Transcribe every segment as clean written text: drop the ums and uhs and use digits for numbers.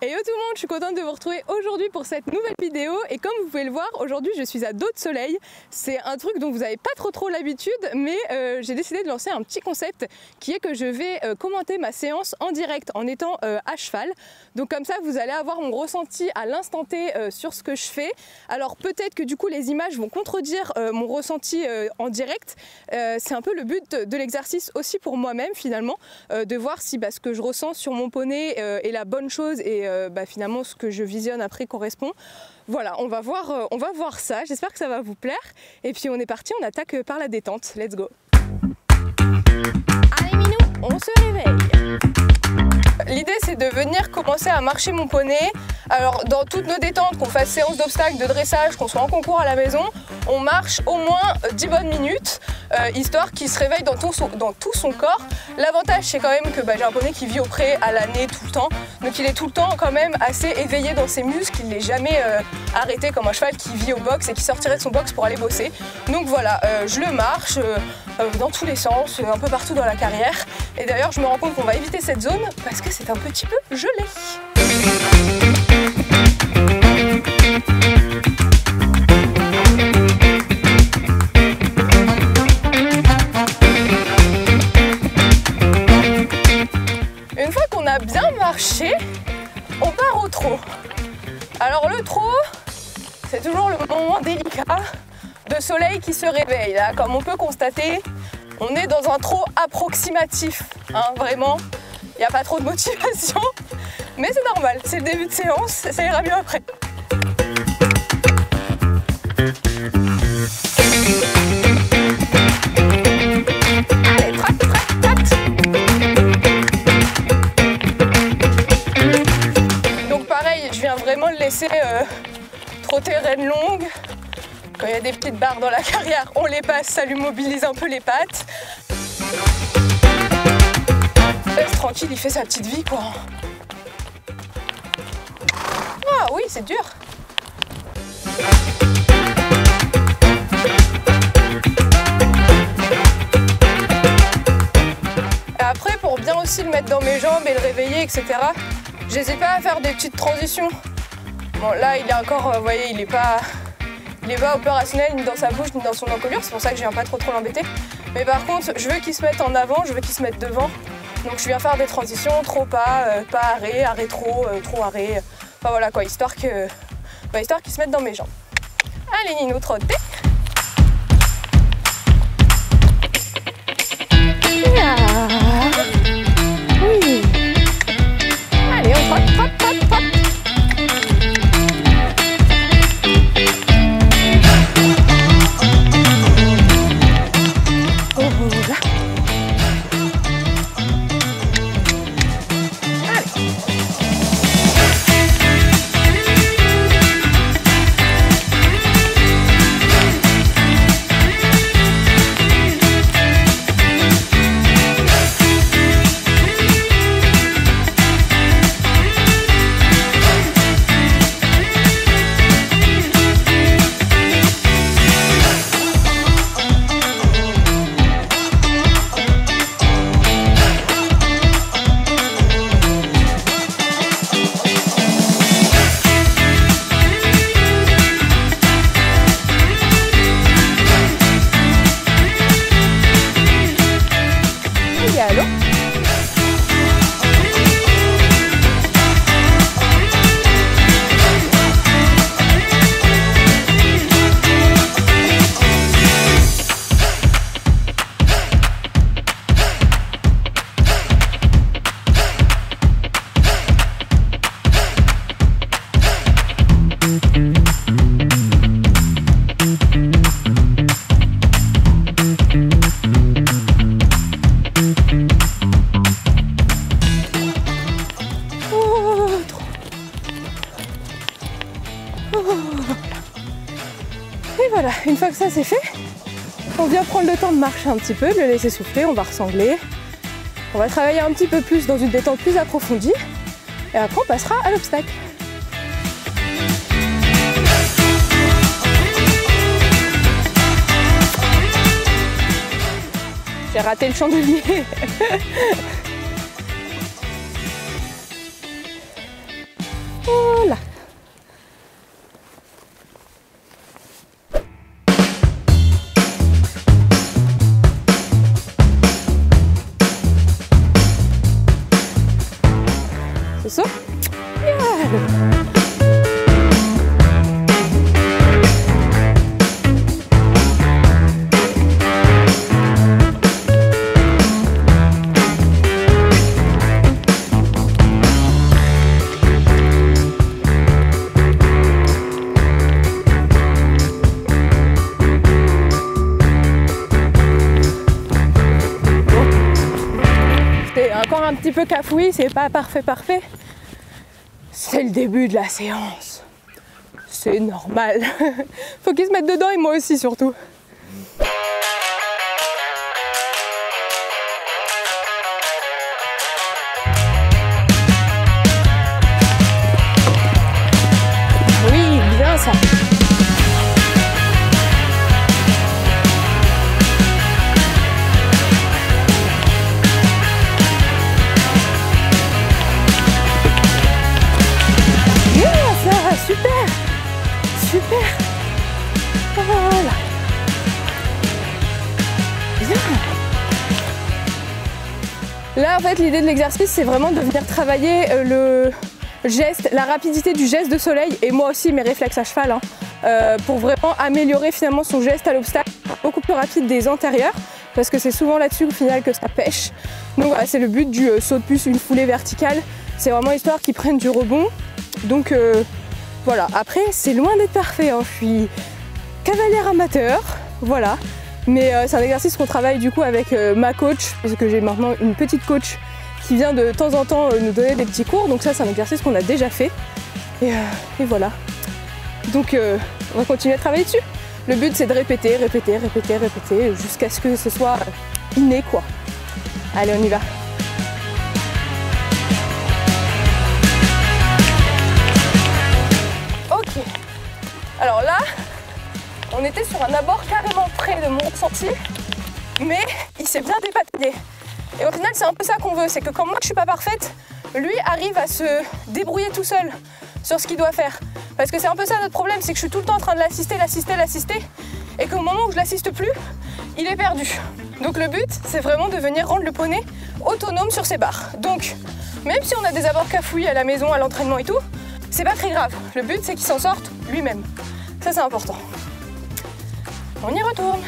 Hello tout le monde, je suis contente de vous retrouver aujourd'hui pour cette nouvelle vidéo et comme vous pouvez le voir, aujourd'hui je suis à dos de soleil. C'est un truc dont vous n'avez pas trop l'habitude, mais j'ai décidé de lancer un petit concept qui est que je vais commenter ma séance en direct en étant à cheval. Donc comme ça vous allez avoir mon ressenti à l'instant T sur ce que je fais. Alors peut-être que du coup les images vont contredire mon ressenti en direct. C'est un peu le but de l'exercice aussi pour moi-même finalement, de voir si ce que je ressens sur mon poney est la bonne chose et finalement ce que je visionne après correspond. Voilà, on va voir ça, j'espère que ça va vous plaire. Et puis on est parti, on attaque par la détente, let's go. Allez Minou, on se réveille. L'idée c'est de venir commencer à marcher mon poney. Alors dans toutes nos détentes, qu'on fasse séance d'obstacles, de dressage, qu'on soit en concours à la maison, on marche au moins 10 bonnes minutes, histoire qu'il se réveille dans tout son corps. L'avantage c'est quand même que j'ai un poney qui vit au pré à l'année tout le temps, donc il est tout le temps quand même assez éveillé dans ses muscles, il n'est jamais arrêté comme un cheval qui vit au box et qui sortirait de son box pour aller bosser. Donc voilà, je le marche dans tous les sens, un peu partout dans la carrière. Et d'ailleurs je me rends compte qu'on va éviter cette zone parce que c'est un petit peu gelé. Une fois qu'on a bien marché, on part au trot. Alors le trot, c'est toujours le moment délicat de soleil qui se réveille. Là, comme on peut constater, on est dans un trot approximatif, vraiment. Il n'y a pas trop de motivation, mais c'est normal, c'est le début de séance, ça ira mieux après. Allez, trotte. Donc pareil, je viens vraiment le laisser trotter rêne longue. Quand il y a des petites barres dans la carrière, on les passe, ça lui mobilise un peu les pattes. Reste tranquille, il fait sa petite vie quoi. Ah oui, c'est dur. Et après, pour bien aussi le mettre dans mes jambes et le réveiller, etc., j'hésite pas à faire des petites transitions. Bon, là, il est encore, vous voyez, il est pas opérationnel ni dans sa bouche ni dans son encolure, c'est pour ça que je viens pas trop l'embêter. Mais par contre, je veux qu'il se mette en avant, je veux qu'il se mette devant. Donc je viens faire des transitions, trop pas arrêt, arrêt trop arrêt. Enfin voilà quoi, histoire qu'il se mette dans mes jambes. Allez Nino, trottez. Oui. Allez, on trotte. c'est fait, on vient prendre le temps de marcher un petit peu, de le laisser souffler, on va ressangler. On va travailler un petit peu plus dans une détente plus approfondie et après on passera à l'obstacle. J'ai raté le chandelier. Voilà. C'est ça? Encore un petit peu cafouille, c'est pas parfait. C'est le début de la séance. C'est normal. Faut qu'ils se mettent dedans et moi aussi surtout. Oui, bien ça. Super. Voilà. Bien. Là, en fait, l'idée de l'exercice, c'est vraiment de venir travailler le geste, la rapidité du geste de soleil et moi aussi mes réflexes à cheval pour vraiment améliorer finalement son geste à l'obstacle, beaucoup plus rapide des antérieurs parce que c'est souvent là-dessus au final que ça pêche. Donc voilà, c'est le but du saut de puce, une foulée verticale. C'est vraiment histoire qu'ils prennent du rebond. Donc voilà, après c'est loin d'être parfait, hein. Je suis cavalière amateur, voilà. Mais c'est un exercice qu'on travaille du coup avec ma coach, parce que j'ai maintenant une petite coach qui vient de temps en temps nous donner des petits cours. Donc ça c'est un exercice qu'on a déjà fait. Et voilà. Donc on va continuer à travailler dessus. Le but c'est de répéter jusqu'à ce que ce soit inné quoi. Allez, on y va. Alors là, on était sur un abord carrément près de mon ressenti, mais il s'est bien dépatouillé. Et au final, c'est un peu ça qu'on veut, c'est que quand moi je suis pas parfaite, lui arrive à se débrouiller tout seul sur ce qu'il doit faire. Parce que c'est un peu ça notre problème, c'est que je suis tout le temps en train de l'assister, et qu'au moment où je l'assiste plus, il est perdu. Donc le but, c'est vraiment de venir rendre le poney autonome sur ses barres. Donc, même si on a des abords cafouillis à la maison, à l'entraînement et tout, c'est pas très grave. Le but, c'est qu'il s'en sorte lui-même. Ça, c'est important. On y retourne.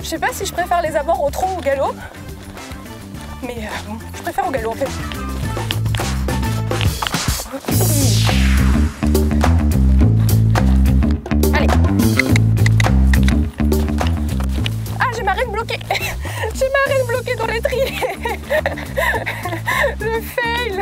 Je sais pas si je préfère les abords au trot ou au galop, mais bon, je préfère au galop en fait. Allez. Ah, j'ai ma reine bloquée. J'ai ma reine bloquée dans l'étrier. Le fail.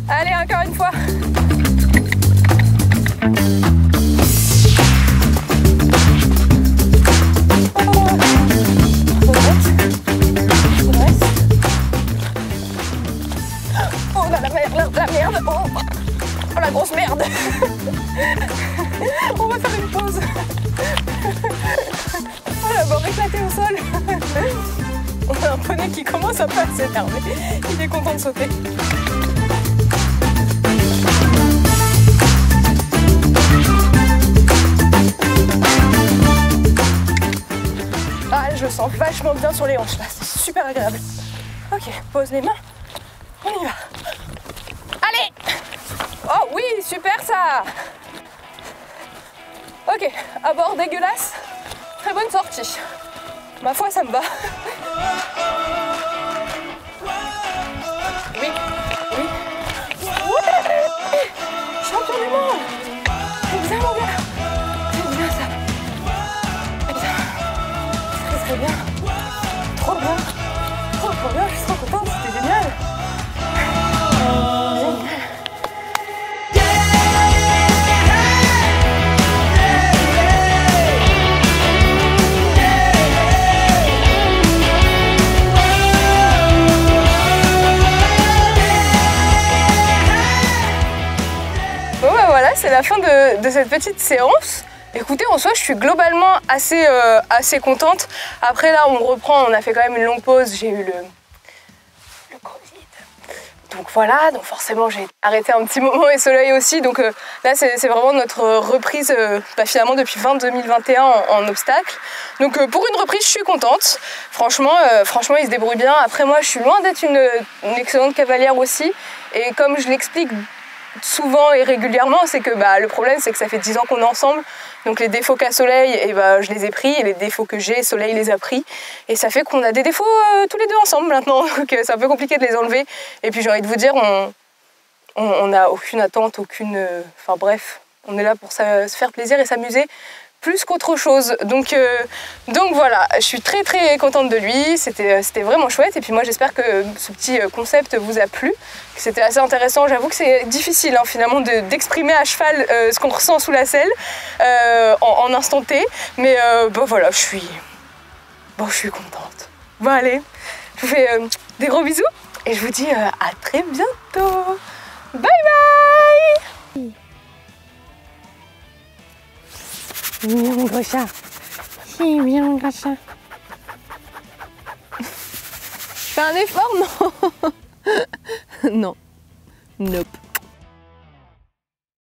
Allez, encore une fois. Oh la merde. Oh la grosse merde. On va faire une pause. Oh la barre éclatée au sol. On a un poney qui commence à pas s'énerver. Il est content de sauter. Ah, je le sens vachement bien sur les hanches là, c'est super agréable. Ok, pose les mains, on y va. Allez! Oh oui, super ça! Ok, abord dégueulasse, très bonne sortie. Ma foi, ça me va. Oui. Ouais! Champion du monde! C'est bien mon gars! C'est bien ça! Très bien! Trop bien! Trop bien! Je suis trop contente, c'était génial! Génial! la fin de cette petite séance. Écoutez, en soi, je suis globalement assez contente. Après, là, on reprend, on a fait quand même une longue pause. J'ai eu le Covid. Donc voilà, donc forcément, j'ai arrêté un petit moment et Soleil aussi. Donc là, c'est vraiment notre reprise, finalement, depuis fin 2021 en obstacle. Donc pour une reprise, je suis contente. Franchement, il se débrouille bien. Après, moi, je suis loin d'être une excellente cavalière aussi. Et comme je l'explique souvent et régulièrement, c'est que le problème, c'est que ça fait 10 ans qu'on est ensemble. Donc les défauts qu'a Soleil, je les ai pris, et les défauts que j'ai, Soleil les a pris. Et ça fait qu'on a des défauts tous les deux ensemble maintenant. Donc c'est un peu compliqué de les enlever. Et puis j'ai envie de vous dire, on n'a aucune attente, enfin bref, on est là pour se faire plaisir et s'amuser plus qu'autre chose. Donc voilà, je suis très très contente de lui, c'était vraiment chouette. Et puis moi j'espère que ce petit concept vous a plu, que c'était assez intéressant. J'avoue que c'est difficile finalement d'exprimer à cheval ce qu'on ressent sous la selle en instant T. Mais voilà, je suis contente. Bon allez, je vous fais des gros bisous et je vous dis à très bientôt. Bye bye. Mignon gros chat. Si, mignon gros chat. Fais un effort, non. Non. Nope.